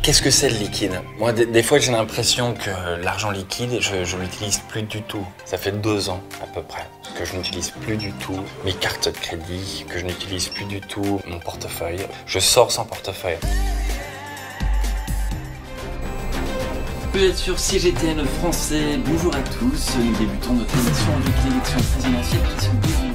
Qu'est-ce que c'est le liquide? Moi, des fois, j'ai l'impression que l'argent liquide, je l'utilise plus du tout. Ça fait 2 ans, à peu près, que je n'utilise plus du tout mes cartes de crédit, que je n'utilise plus du tout mon portefeuille. Je sors sans portefeuille. Vous êtes sur CGTN français, bonjour à tous. Nous débutons notre émission avec l'élection présidentielle qui se déroule.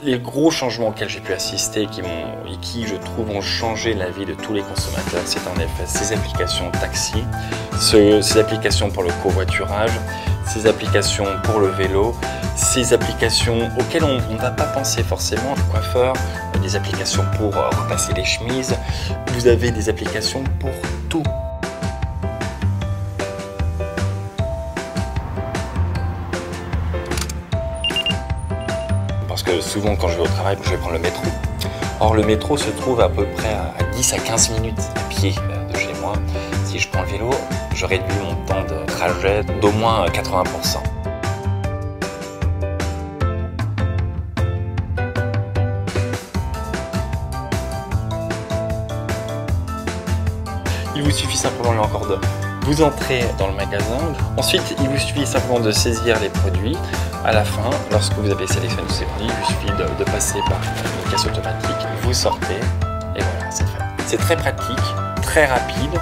Les gros changements auxquels j'ai pu assister et qui, je trouve, ont changé la vie de tous les consommateurs, c'est en effet ces applications taxi, ces applications pour le covoiturage, ces applications pour le vélo, ces applications auxquelles on ne va pas penser forcément, le coiffeur, des applications pour repasser les chemises, vous avez des applications pour tout. Parce que souvent quand je vais au travail, je vais prendre le métro. Or le métro se trouve à peu près à 10 à 15 minutes à pied de chez moi. Si je prends le vélo, je réduis mon temps de trajet d'au moins 80%. Il vous suffit simplement là encore de vous entrez dans le magasin. Ensuite, il vous suffit simplement de saisir les produits. À la fin, lorsque vous avez sélectionné tous ces produits, il vous suffit de passer par une caisse automatique. Vous sortez et voilà, c'est fait. C'est très pratique, très rapide,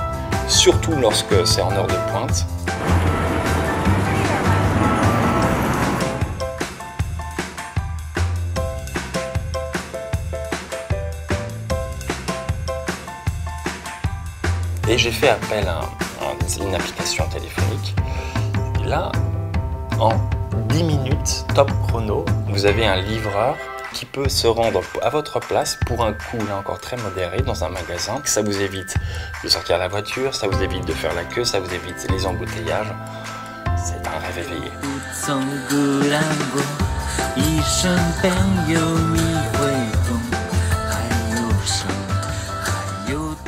surtout lorsque c'est en heure de pointe. Et j'ai fait appel à une application téléphonique. Et là, en 10 minutes, top chrono, vous avez un livreur qui peut se rendre à votre place pour un coût là encore très modéré dans un magasin. Ça vous évite de sortir la voiture, ça vous évite de faire la queue, ça vous évite les embouteillages. C'est un rêve éveillé.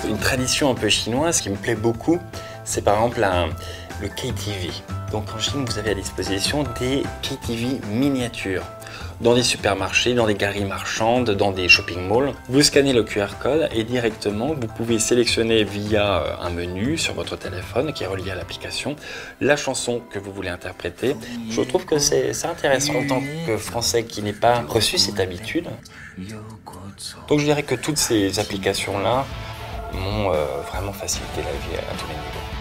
Une tradition un peu chinoise qui me plaît beaucoup, c'est par exemple le KTV. Donc en Chine, vous avez à disposition des KTV miniatures. Dans des supermarchés, dans des galeries marchandes, dans des shopping malls. Vous scannez le QR code et directement, vous pouvez sélectionner via un menu sur votre téléphone qui est relié à l'application la chanson que vous voulez interpréter. Je trouve que c'est intéressant en tant que Français qui n'ait pas reçu cette habitude. Donc je dirais que toutes ces applications-là m'ont vraiment facilité la vie à tous les niveaux.